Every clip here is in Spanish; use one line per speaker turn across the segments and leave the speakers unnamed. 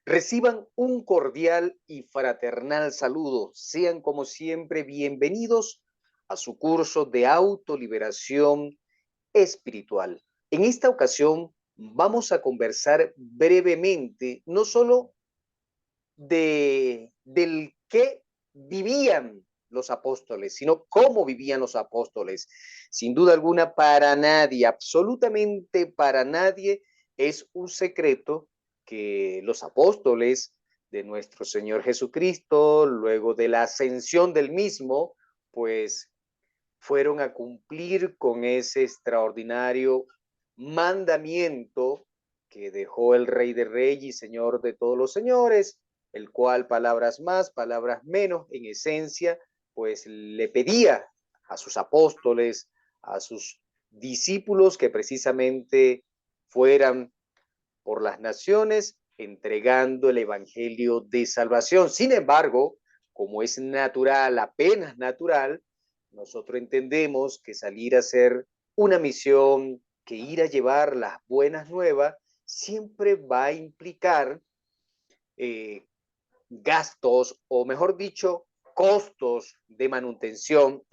Reciban un cordial y fraternal saludo. Sean como siempre bienvenidos a su curso de autoliberación espiritual. En esta ocasión vamos a conversar brevemente no solo del qué vivían los apóstoles, sino cómo vivían los apóstoles. Sin duda alguna, para nadie, absolutamente para nadie, es un secreto que los apóstoles de nuestro Señor Jesucristo, luego de la ascensión del mismo, pues fueron a cumplir con ese extraordinario mandamiento que dejó el Rey de Reyes y Señor de todos los señores, el cual palabras más, palabras menos, en esencia, pues le pedía a sus apóstoles, a sus discípulos que precisamente fueran por las naciones entregando el evangelio de salvación. Sin embargo, como es natural, apenas natural, nosotros entendemos que salir a hacer una misión, que ir a llevar las buenas nuevas, siempre va a implicar eh, gastos, o mejor dicho, costos de manutención,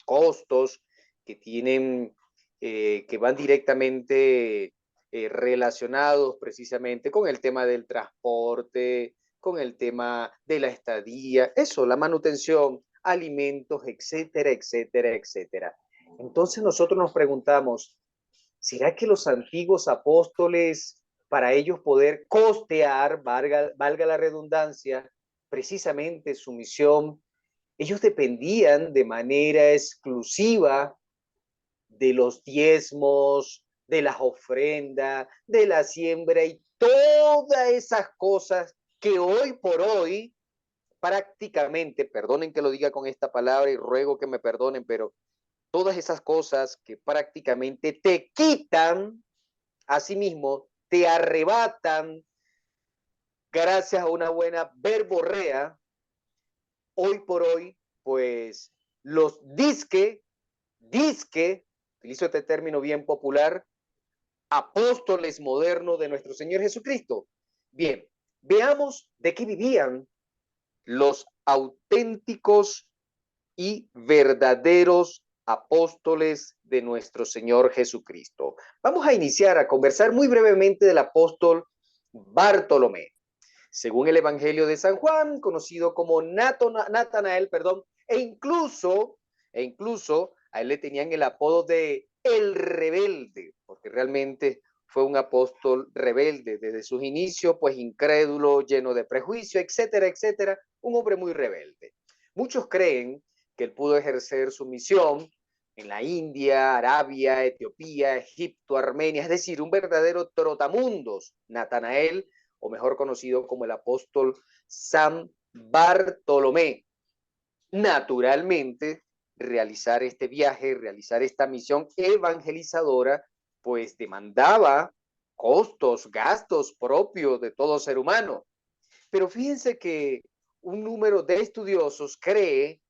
costos que tienen, que van directamente relacionados precisamente con el tema del transporte, con el tema de la estadía, eso, la manutención, alimentos, etcétera, etcétera, etcétera. Entonces nosotros nos preguntamos, ¿será que los antiguos apóstoles, para ellos poder costear, valga la redundancia, precisamente su misión, ellos dependían de manera exclusiva de los diezmos, de las ofrendas, de la siembra y todas esas cosas que hoy por hoy prácticamente, perdonen que lo diga con esta palabra y ruego que me perdonen, pero todas esas cosas que prácticamente te quitan a sí mismo, te arrebatan gracias a una buena verborrea, hoy por hoy, pues los disque, utilizo este término bien popular, apóstoles modernos de nuestro Señor Jesucristo. Bien, veamos de qué vivían los auténticos y verdaderos apóstoles de nuestro Señor Jesucristo. Vamos a iniciar a conversar muy brevemente del apóstol Bartolomé. Según el Evangelio de San Juan, conocido como Natanael, perdón, e incluso a él le tenían el apodo de el rebelde, porque realmente fue un apóstol rebelde desde sus inicios, pues incrédulo, lleno de prejuicio, etcétera, etcétera, un hombre muy rebelde. Muchos creen que él pudo ejercer su misión en la India, Arabia, Etiopía, Egipto, Armenia, es decir, un verdadero trotamundos, Natanael, o mejor conocido como el apóstol San Bartolomé. Naturalmente, realizar este viaje, realizar esta misión evangelizadora, pues demandaba costos, gastos propios de todo ser humano. Pero fíjense que un número de estudiosos cree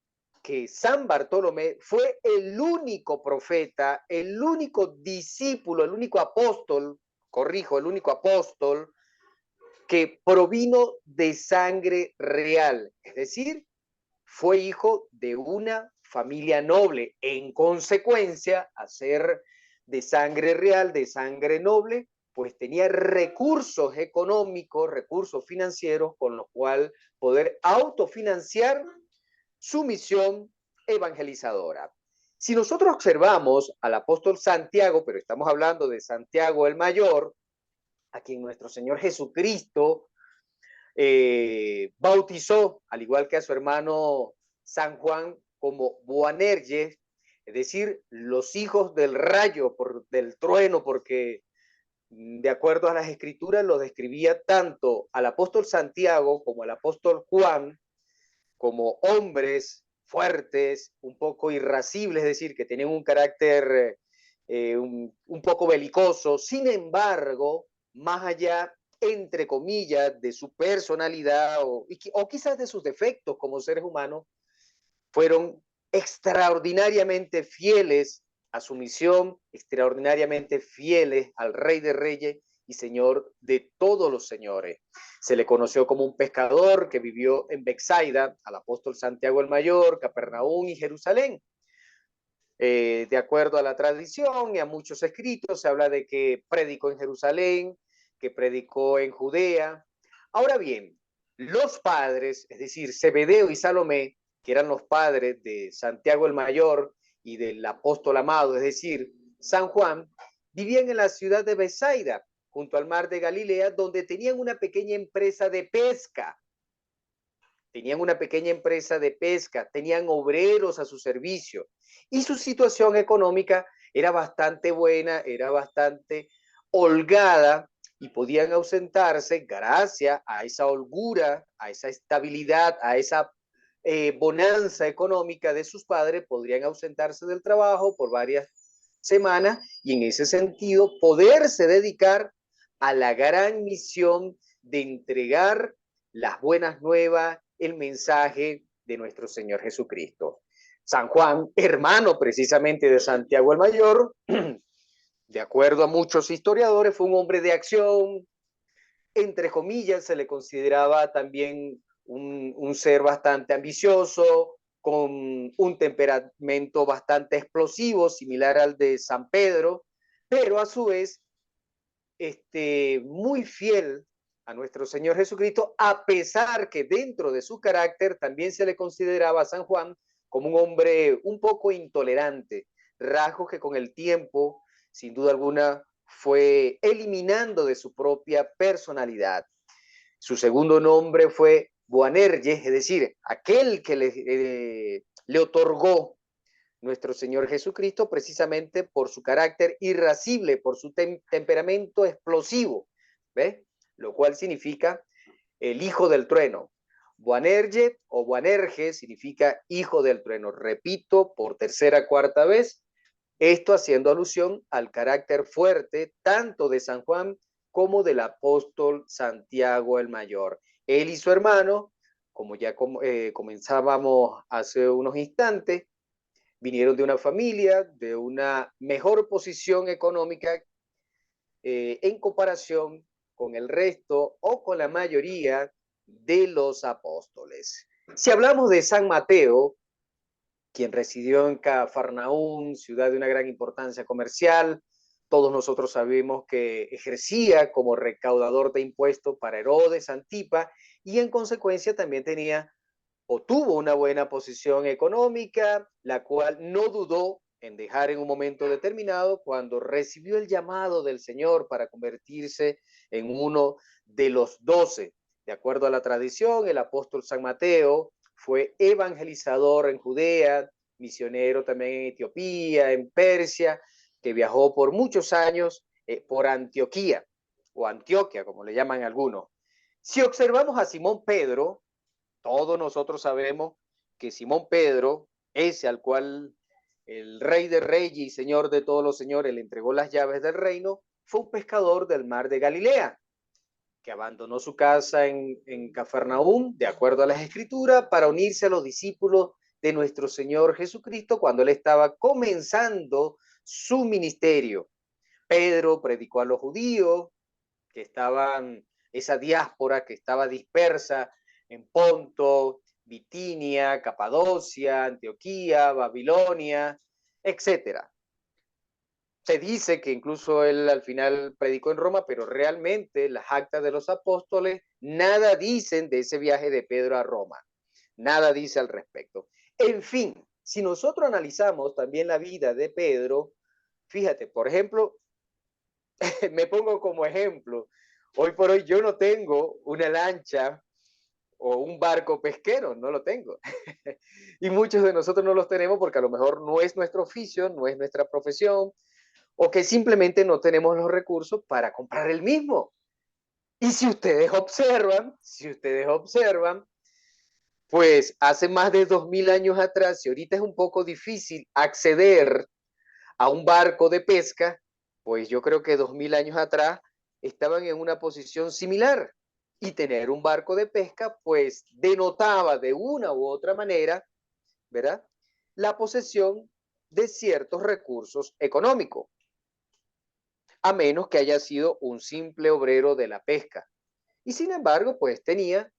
que San Bartolomé fue el único profeta, el único discípulo, el único apóstol, corrijo, el único apóstol que provino de sangre real, es decir, fue hijo de una familia noble. En consecuencia, a ser de sangre real, de sangre noble, pues tenía recursos económicos, recursos financieros, con los cuales poder autofinanciar su misión evangelizadora. Si nosotros observamos al apóstol Santiago, pero estamos hablando de Santiago el Mayor, a quien nuestro Señor Jesucristo bautizó, al igual que a su hermano San Juan, como Boanerges, es decir, los hijos del rayo, del trueno, porque de acuerdo a las escrituras lo describía tanto al apóstol Santiago como al apóstol Juan como hombres fuertes, un poco irascibles, es decir, que tenían un carácter un poco belicoso. Sin embargo, más allá, entre comillas, de su personalidad o quizás de sus defectos como seres humanos, fueron extraordinariamente fieles a su misión, extraordinariamente fieles al Rey de Reyes y Señor de todos los señores. Se le conoció como un pescador que vivió en Betsaida, al apóstol Santiago el Mayor, Capernaum y Jerusalén. De acuerdo a la tradición y a muchos escritos, se habla de que predicó en Jerusalén, que predicó en Judea. Ahora bien, los padres, es decir, Zebedeo y Salomé, que eran los padres de Santiago el Mayor y del apóstol amado, es decir, San Juan, vivían en la ciudad de Betsaida, junto al mar de Galilea, donde tenían una pequeña empresa de pesca. Tenían una pequeña empresa de pesca, tenían obreros a su servicio y su situación económica era bastante buena, era bastante holgada y podían ausentarse gracias a esa holgura, a esa estabilidad, a esa bonanza económica de sus padres, podrían ausentarse del trabajo por varias semanas y en ese sentido poderse dedicar a la gran misión de entregar las buenas nuevas, el mensaje de nuestro Señor Jesucristo. San Juan, hermano precisamente de Santiago el Mayor, de acuerdo a muchos historiadores, fue un hombre de acción, entre comillas, se le consideraba también un ser bastante ambicioso, con un temperamento bastante explosivo, similar al de San Pedro, pero a su vez muy fiel a nuestro Señor Jesucristo, a pesar que dentro de su carácter también se le consideraba a San Juan como un hombre un poco intolerante, rasgos que con el tiempo, sin duda alguna, fue eliminando de su propia personalidad. Su segundo nombre fue Boanerges, es decir, aquel que le otorgó nuestro Señor Jesucristo precisamente por su carácter irascible, por su temperamento explosivo, ¿ves? Lo cual significa el hijo del trueno. Boanerges o Boanerges significa hijo del trueno. Repito por tercera, cuarta vez, esto haciendo alusión al carácter fuerte tanto de San Juan como del apóstol Santiago el Mayor. Él y su hermano, como ya comenzábamos hace unos instantes, vinieron de una familia, de una mejor posición económica en comparación con el resto o con la mayoría de los apóstoles. Si hablamos de San Mateo, quien residió en Cafarnaún, ciudad de una gran importancia comercial, todos nosotros sabemos que ejercía como recaudador de impuestos para Herodes Antipa y en consecuencia también tenía o tuvo una buena posición económica, la cual no dudó en dejar en un momento determinado cuando recibió el llamado del Señor para convertirse en uno de los 12. De acuerdo a la tradición, el apóstol San Mateo fue evangelizador en Judea, misionero también en Etiopía, en Persia, que viajó por muchos años por Antioquía, o Antioquia, como le llaman algunos. Si observamos a Simón Pedro, todos nosotros sabemos que Simón Pedro, ese al cual el rey de reyes y señor de todos los señores le entregó las llaves del reino, fue un pescador del mar de Galilea, que abandonó su casa en Cafarnaúm, de acuerdo a las escrituras, para unirse a los discípulos de nuestro Señor Jesucristo cuando él estaba comenzando su ministerio. Pedro predicó a los judíos que estaban, esa diáspora que estaba dispersa en Ponto, Bitinia, Capadocia, Antioquía, Babilonia, etcétera. Se dice que incluso él al final predicó en Roma, pero realmente las actas de los apóstoles nada dicen de ese viaje de Pedro a Roma. Nada dice al respecto. En fin, si nosotros analizamos también la vida de Pedro, fíjate, por ejemplo, me pongo como ejemplo, hoy por hoy yo no tengo una lancha o un barco pesquero, no lo tengo. Y muchos de nosotros no los tenemos porque a lo mejor no es nuestro oficio, no es nuestra profesión, o que simplemente no tenemos los recursos para comprar el mismo. Y si ustedes observan, pues hace más de 2000 años atrás, y ahorita es un poco difícil acceder a un barco de pesca, pues yo creo que 2000 años atrás estaban en una posición similar. Y tener un barco de pesca, pues denotaba de una u otra manera, ¿verdad? La posesión de ciertos recursos económicos. a menos que haya sido un simple obrero de la pesca. Y sin embargo, pues tenía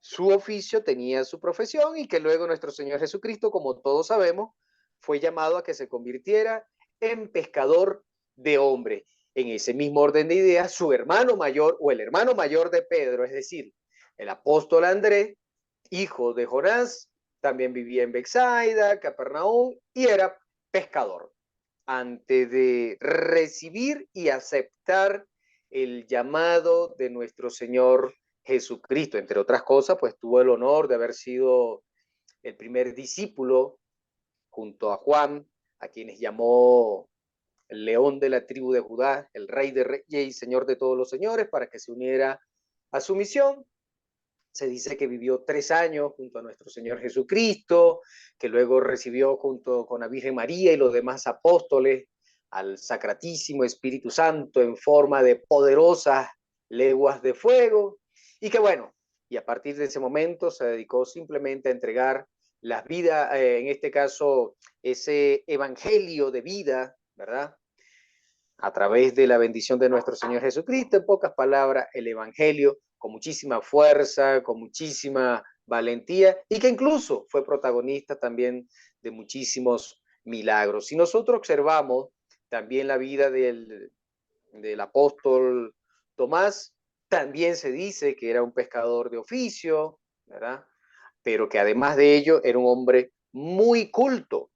su oficio, tenía su profesión y que luego nuestro Señor Jesucristo, como todos sabemos, fue llamado a que se convirtiera en pescador de hombres. En ese mismo orden de ideas, su hermano mayor o el hermano mayor de Pedro, es decir, el apóstol Andrés, hijo de Jonás, también vivía en Bethsaida, Capernaum y era pescador. Antes de recibir y aceptar el llamado de nuestro Señor Jesucristo, entre otras cosas, pues tuvo el honor de haber sido el primer discípulo junto a Juan, a quienes llamó el león de la tribu de Judá, el rey de reyes y señor de todos los señores, para que se uniera a su misión. Se dice que vivió 3 años junto a nuestro Señor Jesucristo, que luego recibió junto con la Virgen María y los demás apóstoles al Sacratísimo Espíritu Santo en forma de poderosas leguas de fuego, y que bueno, y a partir de ese momento se dedicó simplemente a entregar las vidas, en este caso, ese evangelio de vida, ¿verdad? A través de la bendición de nuestro Señor Jesucristo, en pocas palabras, el Evangelio con muchísima fuerza, con muchísima valentía y que incluso fue protagonista también de muchísimos milagros. Si nosotros observamos también la vida del apóstol Tomás, también se dice que era un pescador de oficio, ¿verdad? Pero que además de ello era un hombre muy culto.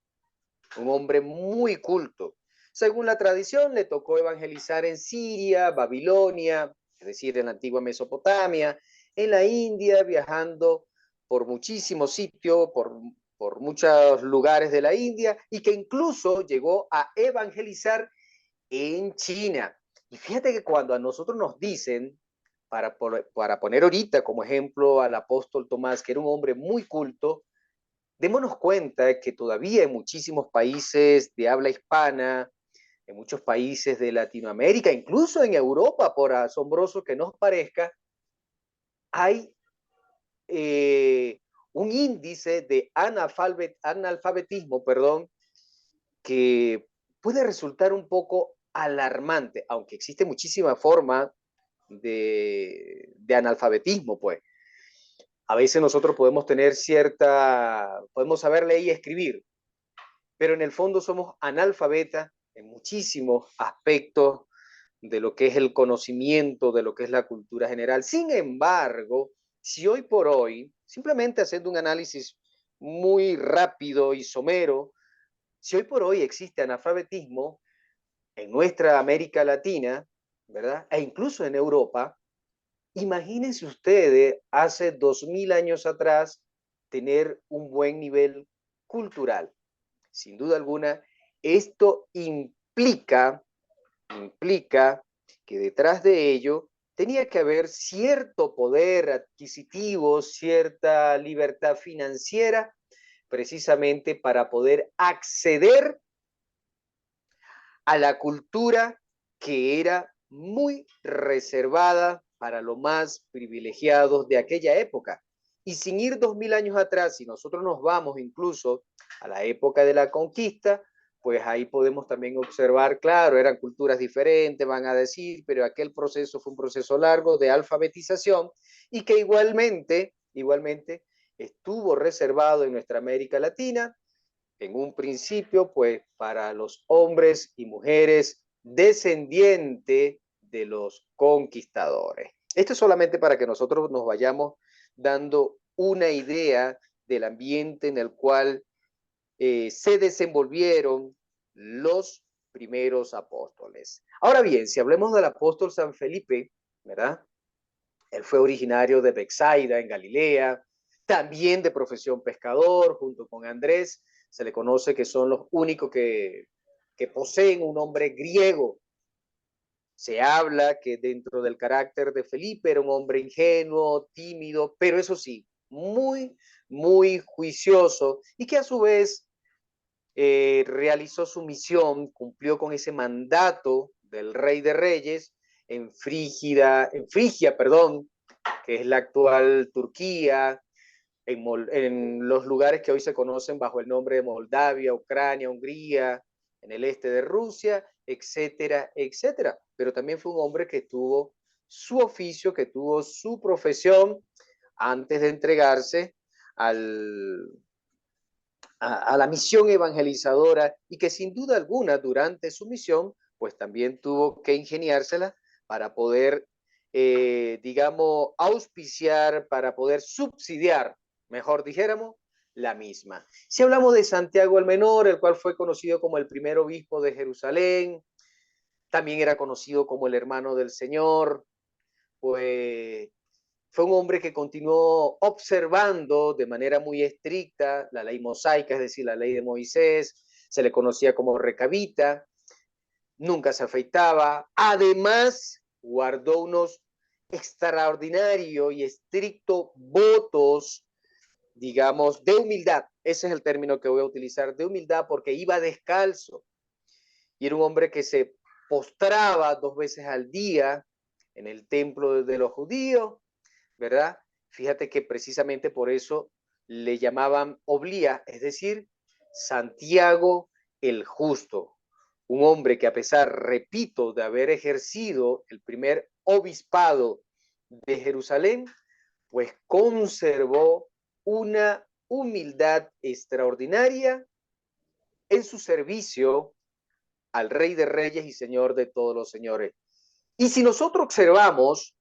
Según la tradición, le tocó evangelizar en Siria, Babilonia, es decir, en la antigua Mesopotamia, en la India, viajando por muchísimos sitios, por muchos lugares de la India, y que incluso llegó a evangelizar en China. Y fíjate que cuando a nosotros nos dicen, para poner ahorita como ejemplo al apóstol Tomás, que era un hombre muy culto, démonos cuenta que todavía en muchísimos países de habla hispana, en muchos países de Latinoamérica, incluso en Europa, por asombroso que nos parezca, hay eh, un índice de analfabetismo, perdón, que puede resultar un poco alarmante, aunque existe muchísima forma de analfabetismo, pues. A veces nosotros podemos saber leer y escribir, pero en el fondo somos analfabetas en muchísimos aspectos de lo que es el conocimiento, de lo que es la cultura general. Sin embargo, si hoy por hoy, simplemente haciendo un análisis muy rápido y somero, si hoy por hoy existe analfabetismo en nuestra América Latina, ¿verdad? E incluso en Europa, imagínense ustedes hace 2000 años atrás tener un buen nivel cultural. Sin duda alguna, esto implica que detrás de ello tenía que haber cierto poder adquisitivo, cierta libertad financiera, precisamente para poder acceder a la cultura que era muy reservada para los más privilegiados de aquella época. Y sin ir 2000 años atrás, si nosotros nos vamos incluso a la época de la conquista, pues ahí podemos también observar, claro, eran culturas diferentes, van a decir, pero aquel proceso fue un proceso largo de alfabetización y que igualmente estuvo reservado en nuestra América Latina en un principio, pues para los hombres y mujeres descendientes de los conquistadores. Esto es solamente para que nosotros nos vayamos dando una idea del ambiente en el cual se desenvolvieron los primeros apóstoles. Ahora bien, si hablemos del apóstol San Felipe, ¿verdad? Él fue originario de Bethsaida, en Galilea, también de profesión pescador, junto con Andrés. Se le conoce que son los únicos que poseen un nombre griego. Se habla que dentro del carácter de Felipe era un hombre ingenuo, tímido, pero eso sí, muy juicioso y que a su vez realizó su misión, cumplió con ese mandato del Rey de Reyes en Frigia, perdón, que es la actual Turquía, en los lugares que hoy se conocen bajo el nombre de Moldavia, Ucrania, Hungría, en el este de Rusia, etcétera, etcétera. Pero también fue un hombre que tuvo su oficio, que tuvo su profesión antes de entregarse al, a la misión evangelizadora y que sin duda alguna durante su misión pues también tuvo que ingeniársela para poder, digamos, auspiciar, para poder subsidiar, mejor dijéramos, la misma. Si hablamos de Santiago el Menor, el cual fue conocido como el primer obispo de Jerusalén, también era conocido como el hermano del Señor, pues fue un hombre que continuó observando de manera muy estricta la ley mosaica, es decir, la ley de Moisés, se le conocía como recabita, nunca se afeitaba, además guardó unos extraordinarios y estrictos votos, digamos, de humildad. Ese es el término que voy a utilizar, de humildad, porque iba descalzo y era un hombre que se postraba 2 veces al día en el templo de los judíos, ¿verdad? Fíjate que precisamente por eso le llamaban Oblía, es decir, Santiago el Justo, un hombre que a pesar, repito, de haber ejercido el primer obispado de Jerusalén, pues conservó una humildad extraordinaria en su servicio al Rey de Reyes y Señor de todos los señores. Y si nosotros observamos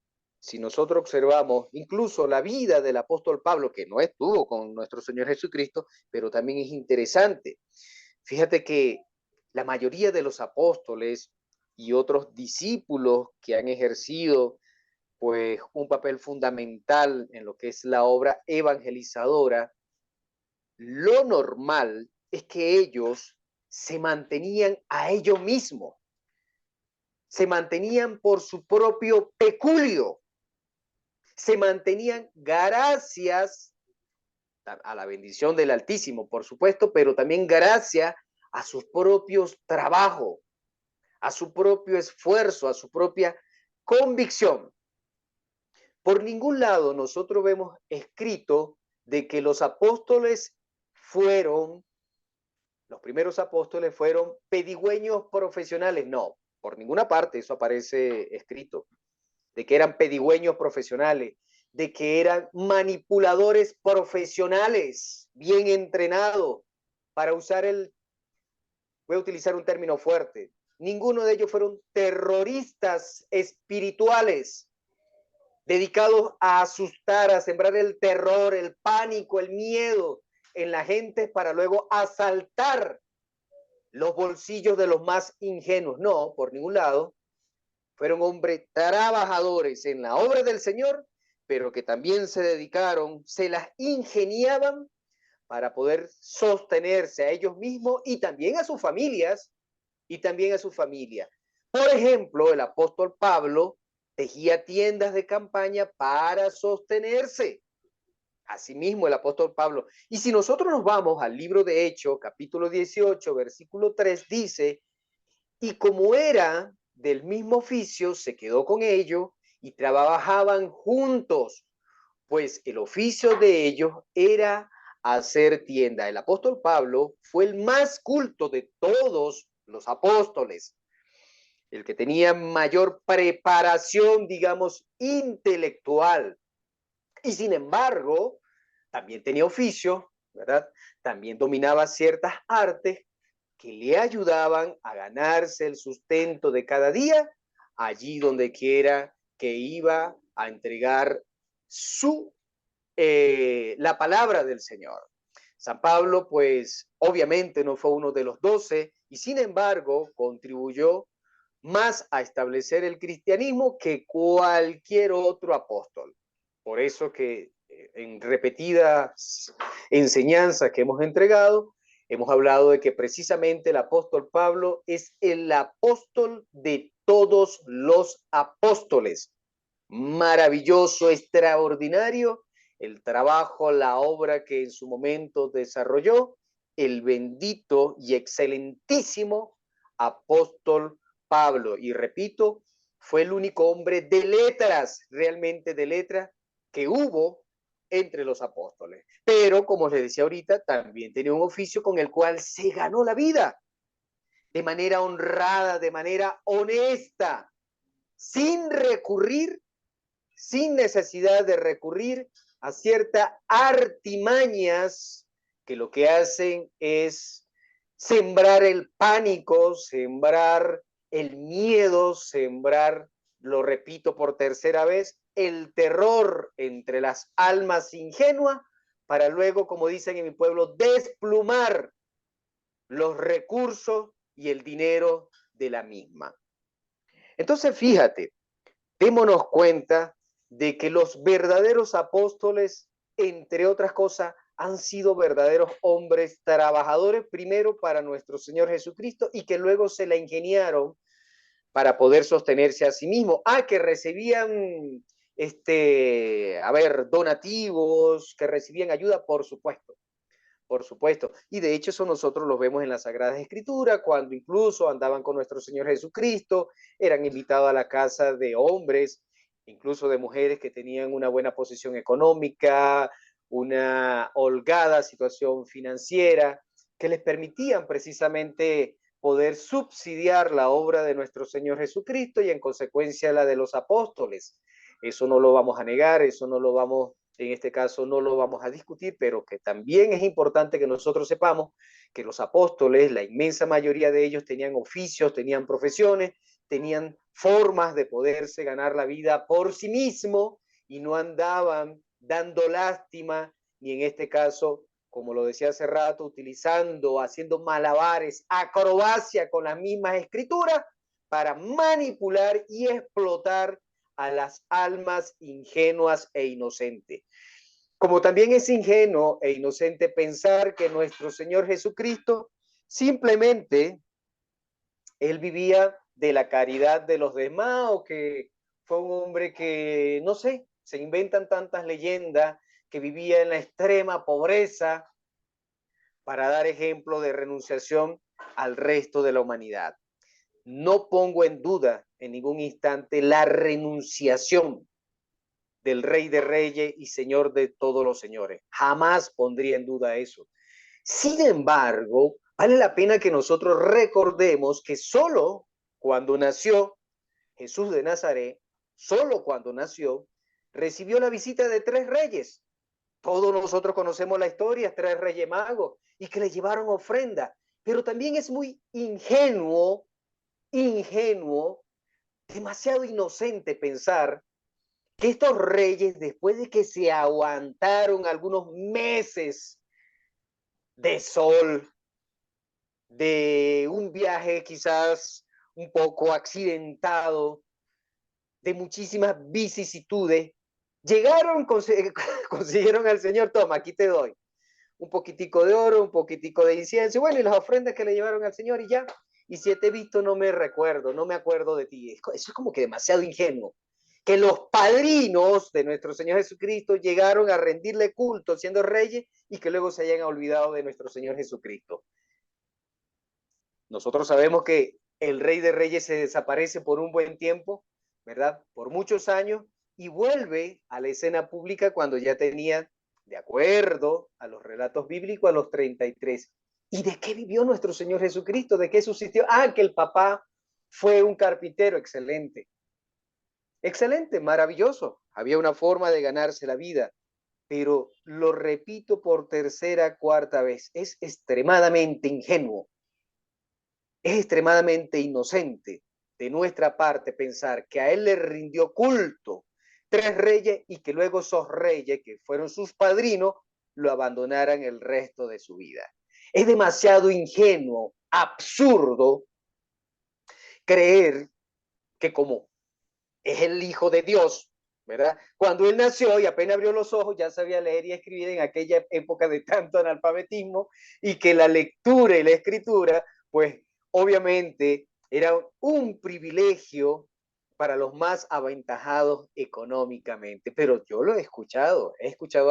incluso la vida del apóstol Pablo, que no estuvo con nuestro Señor Jesucristo, pero también es interesante. Fíjate que la mayoría de los apóstoles y otros discípulos que han ejercido pues un papel fundamental en lo que es la obra evangelizadora, lo normal es que ellos se mantenían a ellos mismos, se mantenían por su propio peculio, se mantenían gracias a la bendición del Altísimo, por supuesto, pero también gracias a sus propios trabajos, a su propio esfuerzo, a su propia convicción. Por ningún lado nosotros vemos escrito de que los apóstoles los primeros apóstoles fueron pedigüeños profesionales. No, por ninguna parte eso aparece escrito. De que eran pedigüeños profesionales, de que eran manipuladores profesionales, bien entrenados para voy a utilizar un término fuerte, ninguno de ellos fueron terroristas espirituales dedicados a asustar, a sembrar el terror, el pánico, el miedo en la gente para luego asaltar los bolsillos de los más ingenuos. No, por ningún lado. Fueron hombres trabajadores en la obra del Señor, pero que también se dedicaron, se las ingeniaban para poder sostenerse a ellos mismos y también a sus familias, y también a su familia. Por ejemplo, el apóstol Pablo tejía tiendas de campaña para sostenerse. Asimismo, el apóstol Pablo. Y si nosotros nos vamos al libro de Hechos, capítulo 18, versículo 3, dice, y como era del mismo oficio, se quedó con ellos y trabajaban juntos, pues el oficio de ellos era hacer tienda. El apóstol Pablo fue el más culto de todos los apóstoles, el que tenía mayor preparación, digamos, intelectual. Y sin embargo, también tenía oficio, ¿verdad? También dominaba ciertas artes que le ayudaban a ganarse el sustento de cada día allí donde quiera que iba a entregar la palabra del Señor. San Pablo, pues obviamente no fue uno de los 12 y sin embargo contribuyó más a establecer el cristianismo que cualquier otro apóstol. Por eso que en repetidas enseñanzas que hemos entregado, hemos hablado de que precisamente el apóstol Pablo es el apóstol de todos los apóstoles. Maravilloso, extraordinario el trabajo, la obra que en su momento desarrolló el bendito y excelentísimo apóstol Pablo. Y repito, fue el único hombre de letras, realmente de letras, que hubo entre los apóstoles. Pero, como les decía ahorita, también tenía un oficio con el cual se ganó la vida. de manera honrada, de manera honesta, sin recurrir, sin necesidad de recurrir a ciertas artimañas que lo que hacen es sembrar el pánico, sembrar el miedo, sembrar, lo repito por tercera vez, el terror entre las almas ingenuas para luego, como dicen en mi pueblo, desplumar los recursos y el dinero de la misma. Entonces, fíjate, démonos cuenta de que los verdaderos apóstoles, entre otras cosas, han sido verdaderos hombres trabajadores primero para nuestro Señor Jesucristo y que luego se la ingeniaron para poder sostenerse a sí mismos. Que recibían, donativos, que recibían ayuda, por supuesto. Por supuesto. Y de hecho eso nosotros lo vemos en las Sagradas Escrituras, cuando incluso andaban con nuestro Señor Jesucristo, eran invitados a la casa de hombres, incluso de mujeres que tenían una buena posición económica, una holgada situación financiera, que les permitían precisamente poder subsidiar la obra de nuestro Señor Jesucristo y en consecuencia la de los apóstoles. Eso no lo vamos a negar, eso no lo vamos, en este caso no lo vamos a discutir, pero que también es importante que nosotros sepamos que los apóstoles, la inmensa mayoría de ellos tenían oficios, tenían profesiones, tenían formas de poderse ganar la vida por sí mismo y no andaban dando lástima, ni en este caso, como lo decía hace rato, utilizando, haciendo malabares, acrobacia con las mismas escrituras para manipular y explotar a las almas ingenuas e inocentes. Como también es ingenuo e inocente pensar que nuestro Señor Jesucristo simplemente él vivía de la caridad de los demás o que fue un hombre que, no sé, se inventan tantas leyendas que vivía en la extrema pobreza para dar ejemplo de renunciación al resto de la humanidad. No pongo en duda en ningún instante la renunciación del Rey de Reyes y Señor de todos los señores. Jamás pondría en duda eso. Sin embargo, vale la pena que nosotros recordemos que solo cuando nació Jesús de Nazaret, solo cuando nació, recibió la visita de tres reyes. Todos nosotros conocemos la historia, tres reyes magos, y que le llevaron ofrenda. Pero también es muy ingenuo, demasiado inocente pensar que estos reyes, después de que se aguantaron algunos meses de sol, de un viaje quizás un poco accidentado, de muchísimas vicisitudes, llegaron, consiguieron al Señor, toma, aquí te doy un poquitico de oro, un poquitico de incienso, bueno, y las ofrendas que le llevaron al Señor y ya, y si te he visto no me recuerdo, no me acuerdo de ti. Eso es como que demasiado ingenuo. Que los padrinos de nuestro Señor Jesucristo llegaron a rendirle culto siendo reyes y que luego se hayan olvidado de nuestro Señor Jesucristo. Nosotros sabemos que el Rey de Reyes se desaparece por un buen tiempo, ¿verdad? Por muchos años y vuelve a la escena pública cuando ya tenía, de acuerdo a los relatos bíblicos, a los 33. ¿Y de qué vivió nuestro Señor Jesucristo? ¿De qué subsistió? Que el papá fue un carpintero, excelente. Excelente, maravilloso. Había una forma de ganarse la vida, pero lo repito por tercera, cuarta vez, es extremadamente ingenuo, es extremadamente inocente de nuestra parte pensar que a él le rindió culto tres reyes y que luego esos reyes, que fueron sus padrinos, lo abandonaran el resto de su vida. Es demasiado ingenuo, absurdo, creer que como es el Hijo de Dios, ¿verdad? Cuando él nació y apenas abrió los ojos, ya sabía leer y escribir en aquella época de tanto analfabetismo y que la lectura y la escritura, pues obviamente era un privilegio para los más aventajados económicamente. Pero yo lo he escuchado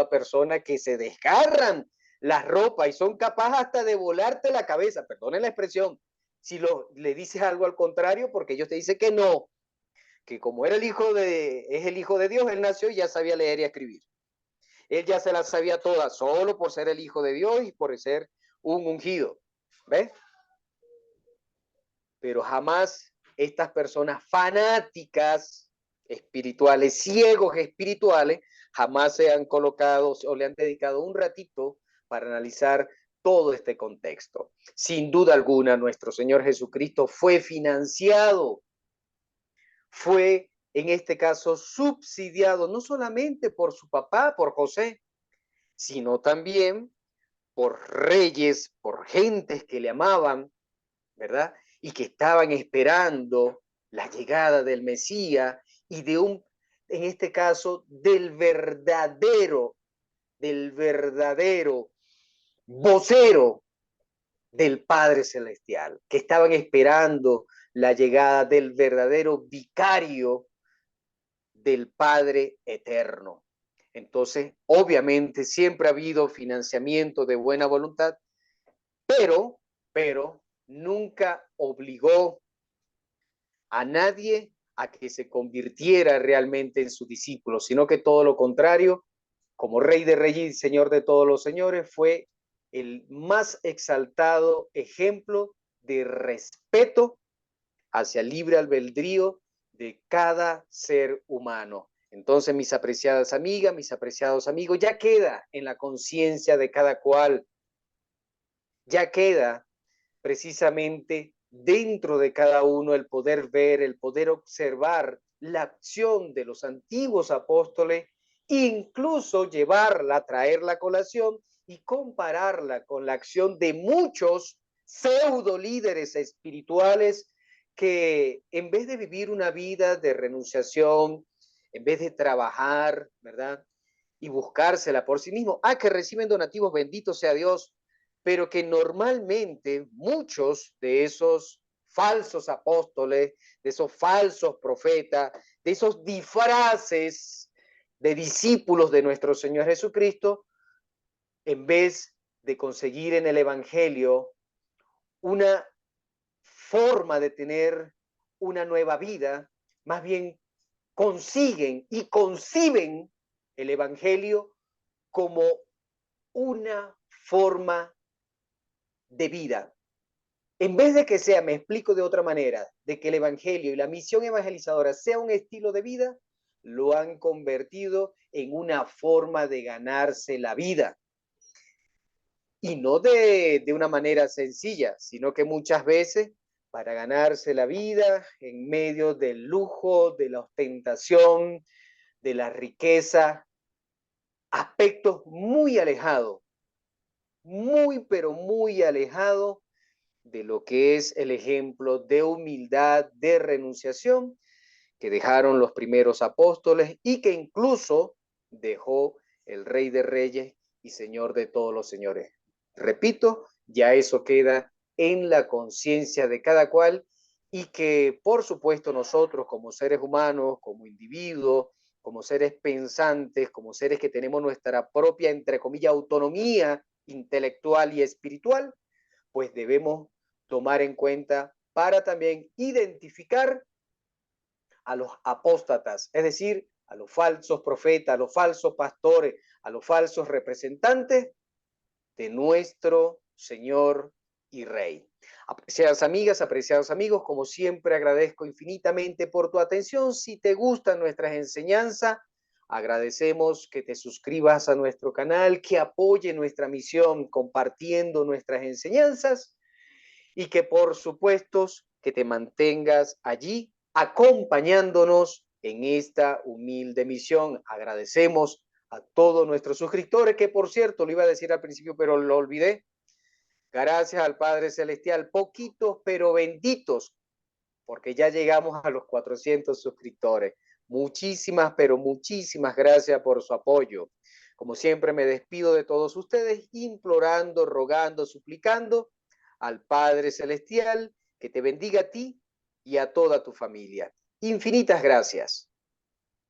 a personas que se desgarran la ropa y son capaces hasta de volarte la cabeza, perdonen la expresión, si le dices algo al contrario, porque ellos te dicen que no, que como era es el hijo de Dios, él nació y ya sabía leer y escribir. Él ya se las sabía todas, solo por ser el hijo de Dios y por ser un ungido. ¿Ves? pero jamás estas personas fanáticas espirituales, ciegos espirituales, jamás se han colocado o le han dedicado un ratito para analizar todo este contexto. Sin duda alguna, nuestro Señor Jesucristo fue financiado, fue en este caso subsidiado no solamente por su papá, por José, sino también por reyes, por gentes que le amaban, ¿verdad? Y que estaban esperando la llegada del Mesías y en este caso, del verdadero vocero del Padre Celestial, que estaban esperando la llegada del verdadero vicario del Padre Eterno. Entonces, obviamente, siempre ha habido financiamiento de buena voluntad, pero nunca obligó a nadie a que se convirtiera realmente en su discípulo, sino que todo lo contrario, como Rey de Reyes y Señor de todos los señores, fue el más exaltado ejemplo de respeto hacia el libre albedrío de cada ser humano. Entonces, mis apreciadas amigas, mis apreciados amigos, ya queda en la conciencia de cada cual, ya queda precisamente dentro de cada uno el poder ver, el poder observar la acción de los antiguos apóstoles, incluso llevarla, traerla a colación y compararla con la acción de muchos pseudo líderes espirituales que en vez de vivir una vida de renunciación, en vez de trabajar, ¿verdad? Y buscársela por sí mismo, que reciben donativos, bendito sea Dios, pero que normalmente muchos de esos falsos apóstoles, de esos falsos profetas, de esos disfraces de discípulos de nuestro Señor Jesucristo, en vez de conseguir en el Evangelio una forma de tener una nueva vida, más bien consiguen y conciben el Evangelio como una forma de vida. En vez de que sea, me explico de otra manera, de que el Evangelio y la misión evangelizadora sea un estilo de vida, lo han convertido en una forma de ganarse la vida. Y no de una manera sencilla, sino que muchas veces para ganarse la vida en medio del lujo, de la ostentación, de la riqueza, aspectos muy alejados, muy pero muy alejados de lo que es el ejemplo de humildad, de renunciación que dejaron los primeros apóstoles y que incluso dejó el Rey de Reyes y Señor de todos los señores. Repito, ya eso queda en la conciencia de cada cual y que por supuesto nosotros como seres humanos, como individuos, como seres pensantes, como seres que tenemos nuestra propia, entre comillas, autonomía intelectual y espiritual, pues debemos tomar en cuenta para también identificar a los apóstatas, es decir, a los falsos profetas, a los falsos pastores, a los falsos representantes de nuestro Señor y Rey. Apreciadas amigas, apreciados amigos, como siempre agradezco infinitamente por tu atención. Si te gustan nuestras enseñanzas, agradecemos que te suscribas a nuestro canal, que apoye nuestra misión compartiendo nuestras enseñanzas y que por supuesto que te mantengas allí acompañándonos en esta humilde misión. Agradecemos a todos nuestros suscriptores, que por cierto, lo iba a decir al principio, pero lo olvidé. Gracias al Padre Celestial, poquitos pero benditos, porque ya llegamos a los 400 suscriptores. Muchísimas, pero muchísimas gracias por su apoyo. Como siempre me despido de todos ustedes, implorando, rogando, suplicando al Padre Celestial que te bendiga a ti y a toda tu familia. Infinitas gracias.